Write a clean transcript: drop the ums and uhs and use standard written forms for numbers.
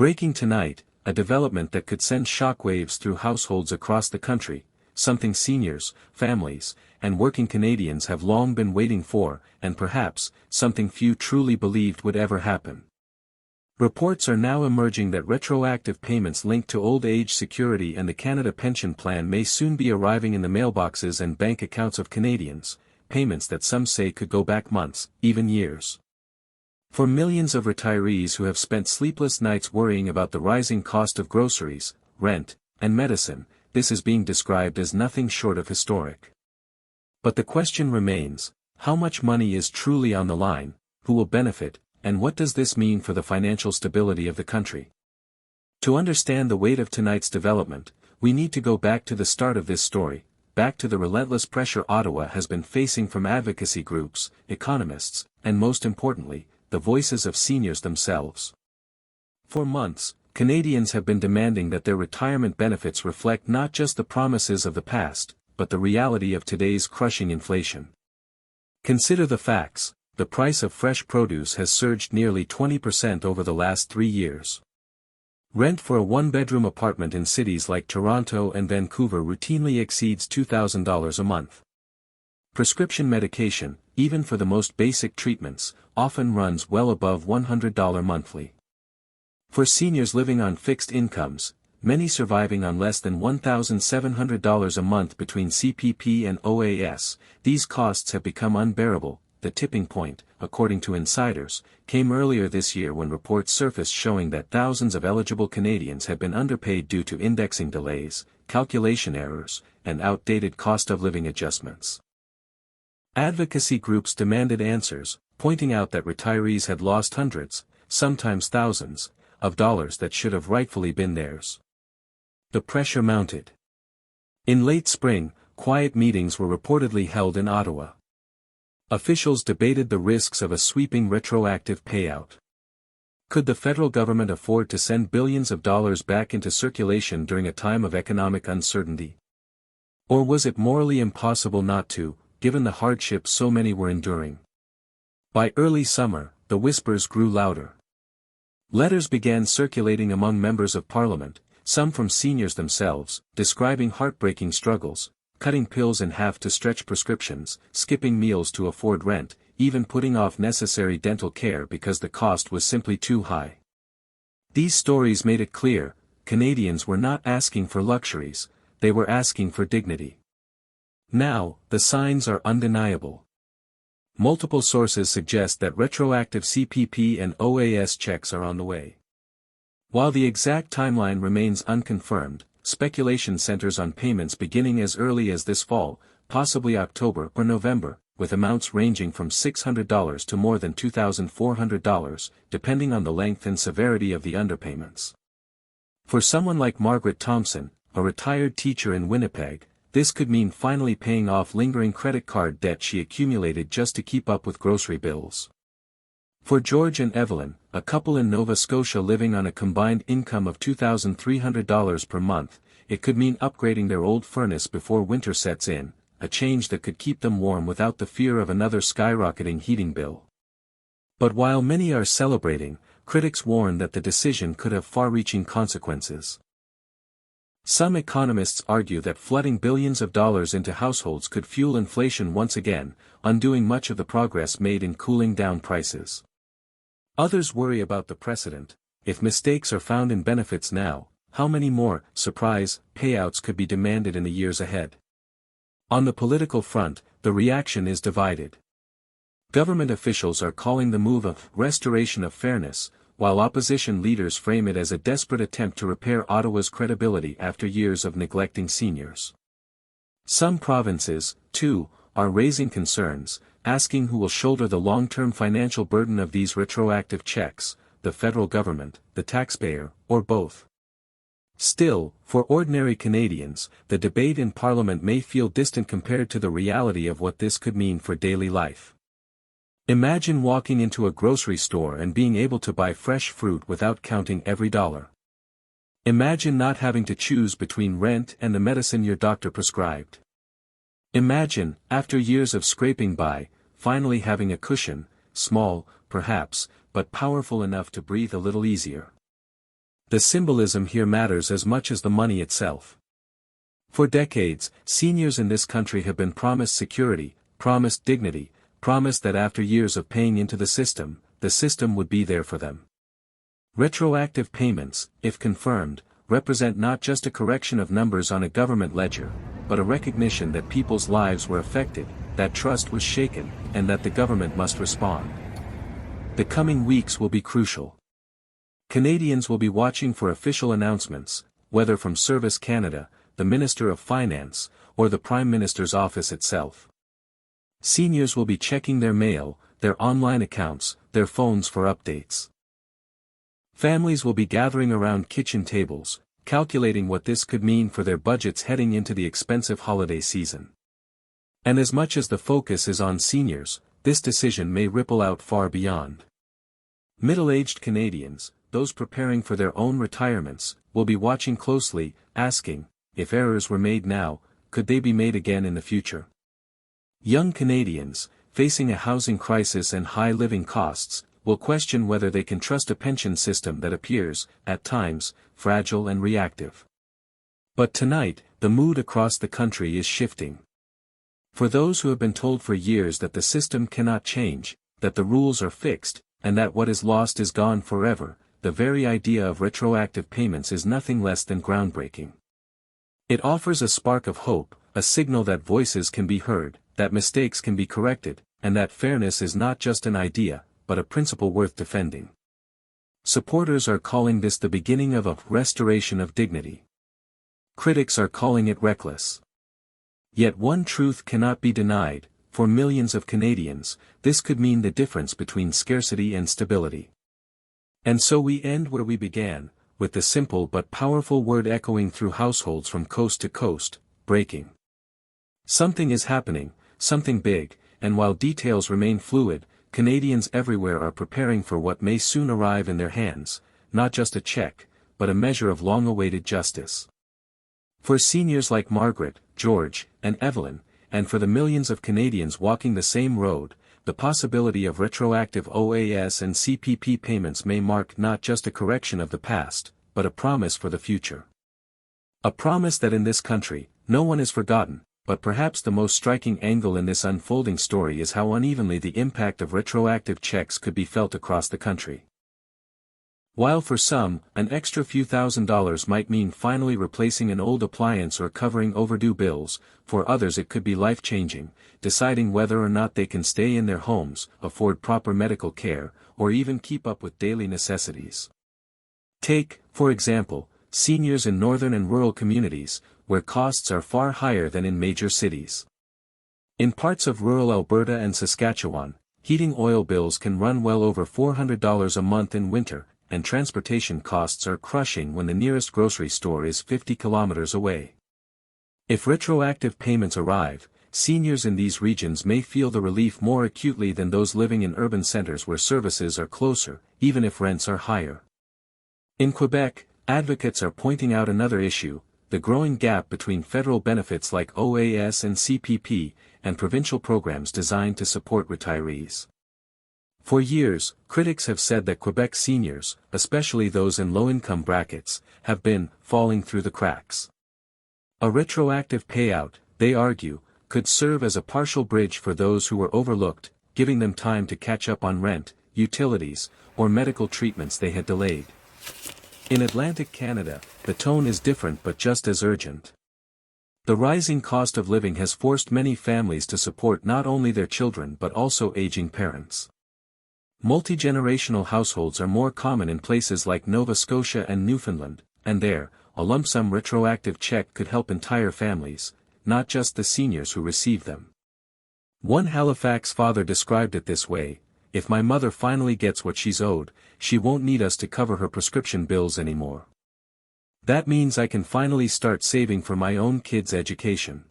Breaking tonight, a development that could send shockwaves through households across the country, something seniors, families, and working Canadians have long been waiting for, and perhaps, something few truly believed would ever happen. Reports are now emerging that retroactive payments linked to old age security and the Canada Pension Plan may soon be arriving in the mailboxes and bank accounts of Canadians, payments that some say could go back months, even years. For millions of retirees who have spent sleepless nights worrying about the rising cost of groceries, rent, and medicine, this is being described as nothing short of historic. But the question remains, how much money is truly on the line, who will benefit, and what does this mean for the financial stability of the country? To understand the weight of tonight's development, we need to go back to the start of this story, back to the relentless pressure Ottawa has been facing from advocacy groups, economists, and most importantly, the voices of seniors themselves. For months, Canadians have been demanding that their retirement benefits reflect not just the promises of the past, but the reality of today's crushing inflation. Consider the facts. The price of fresh produce has surged nearly 20% over the last 3 years. Rent for a one-bedroom apartment in cities like Toronto and Vancouver routinely exceeds $2,000 a month. Prescription medication, even for the most basic treatments, often runs well above $100 monthly. For seniors living on fixed incomes, many surviving on less than $1,700 a month between CPP and OAS, these costs have become unbearable. The tipping point, according to insiders, came earlier this year when reports surfaced showing that thousands of eligible Canadians had been underpaid due to indexing delays, calculation errors, and outdated cost of living adjustments. Advocacy groups demanded answers, pointing out that retirees had lost hundreds, sometimes thousands, of dollars that should have rightfully been theirs. The pressure mounted. In late spring, quiet meetings were reportedly held in Ottawa. Officials debated the risks of a sweeping retroactive payout. Could the federal government afford to send billions of dollars back into circulation during a time of economic uncertainty? Or was it morally impossible not to, given the hardships so many were enduring? By early summer, the whispers grew louder. Letters began circulating among members of Parliament, some from seniors themselves, describing heartbreaking struggles, cutting pills in half to stretch prescriptions, skipping meals to afford rent, even putting off necessary dental care because the cost was simply too high. These stories made it clear, Canadians were not asking for luxuries, they were asking for dignity. Now, the signs are undeniable. Multiple sources suggest that retroactive CPP and OAS checks are on the way. While the exact timeline remains unconfirmed, speculation centers on payments beginning as early as this fall, possibly October or November, with amounts ranging from $600 to more than $2,400, depending on the length and severity of the underpayments. For someone like Margaret Thompson, a retired teacher in Winnipeg, this could mean finally paying off lingering credit card debt she accumulated just to keep up with grocery bills. For George and Evelyn, a couple in Nova Scotia living on a combined income of $2,300 per month, it could mean upgrading their old furnace before winter sets in, a change that could keep them warm without the fear of another skyrocketing heating bill. But while many are celebrating, critics warn that the decision could have far-reaching consequences. Some economists argue that flooding billions of dollars into households could fuel inflation once again, undoing much of the progress made in cooling down prices. Others worry about the precedent. If mistakes are found in benefits now, how many more surprise payouts could be demanded in the years ahead? On the political front, the reaction is divided. Government officials are calling the move a restoration of fairness, while opposition leaders frame it as a desperate attempt to repair Ottawa's credibility after years of neglecting seniors. Some provinces, too, are raising concerns, asking who will shoulder the long-term financial burden of these retroactive checks, the federal government, the taxpayer, or both. Still, for ordinary Canadians, the debate in Parliament may feel distant compared to the reality of what this could mean for daily life. Imagine walking into a grocery store and being able to buy fresh fruit without counting every dollar. Imagine not having to choose between rent and the medicine your doctor prescribed. Imagine, after years of scraping by, finally having a cushion, small, perhaps, but powerful enough to breathe a little easier. The symbolism here matters as much as the money itself. For decades, seniors in this country have been promised security, promised dignity, promised that after years of paying into the system would be there for them. Retroactive payments, if confirmed, represent not just a correction of numbers on a government ledger, but a recognition that people's lives were affected, that trust was shaken, and that the government must respond. The coming weeks will be crucial. Canadians will be watching for official announcements, whether from Service Canada, the Minister of Finance, or the Prime Minister's office itself. Seniors will be checking their mail, their online accounts, their phones for updates. Families will be gathering around kitchen tables, calculating what this could mean for their budgets heading into the expensive holiday season. And as much as the focus is on seniors, this decision may ripple out far beyond. Middle-aged Canadians, those preparing for their own retirements, will be watching closely, asking, if errors were made now, could they be made again in the future? Young Canadians, facing a housing crisis and high living costs, will question whether they can trust a pension system that appears, at times, fragile and reactive. But tonight, the mood across the country is shifting. For those who have been told for years that the system cannot change, that the rules are fixed, and that what is lost is gone forever, the very idea of retroactive payments is nothing less than groundbreaking. It offers a spark of hope, a signal that voices can be heard, that mistakes can be corrected, and that fairness is not just an idea, but a principle worth defending. Supporters are calling this the beginning of a restoration of dignity. Critics are calling it reckless. Yet one truth cannot be denied, for millions of Canadians, this could mean the difference between scarcity and stability. And so we end where we began, with the simple but powerful word echoing through households from coast to coast, breaking. Something is happening, something big, and while details remain fluid, Canadians everywhere are preparing for what may soon arrive in their hands, not just a check, but a measure of long-awaited justice. For seniors like Margaret, George, and Evelyn, and for the millions of Canadians walking the same road, the possibility of retroactive OAS and CPP payments may mark not just a correction of the past, but a promise for the future. A promise that in this country, no one is forgotten, but perhaps the most striking angle in this unfolding story is how unevenly the impact of retroactive checks could be felt across the country. While for some, an extra few $1,000s might mean finally replacing an old appliance or covering overdue bills, for others it could be life-changing, deciding whether or not they can stay in their homes, afford proper medical care, or even keep up with daily necessities. Take, for example, seniors in northern and rural communities, where costs are far higher than in major cities. In parts of rural Alberta and Saskatchewan, heating oil bills can run well over $400 a month in winter, and transportation costs are crushing when the nearest grocery store is 50 kilometers away. If retroactive payments arrive, seniors in these regions may feel the relief more acutely than those living in urban centers where services are closer, even if rents are higher. In Quebec, advocates are pointing out another issue, the growing gap between federal benefits like OAS and CPP, and provincial programs designed to support retirees. For years, critics have said that Quebec seniors, especially those in low-income brackets, have been falling through the cracks. A retroactive payout, they argue, could serve as a partial bridge for those who were overlooked, giving them time to catch up on rent, utilities, or medical treatments they had delayed. In Atlantic Canada, the tone is different but just as urgent. The rising cost of living has forced many families to support not only their children but also aging parents. Multi-generational households are more common in places like Nova Scotia and Newfoundland, and there, a lump sum retroactive check could help entire families, not just the seniors who receive them. One Halifax father described it this way: "If my mother finally gets what she's owed, she won't need us to cover her prescription bills anymore. That means I can finally start saving for my own kids' education."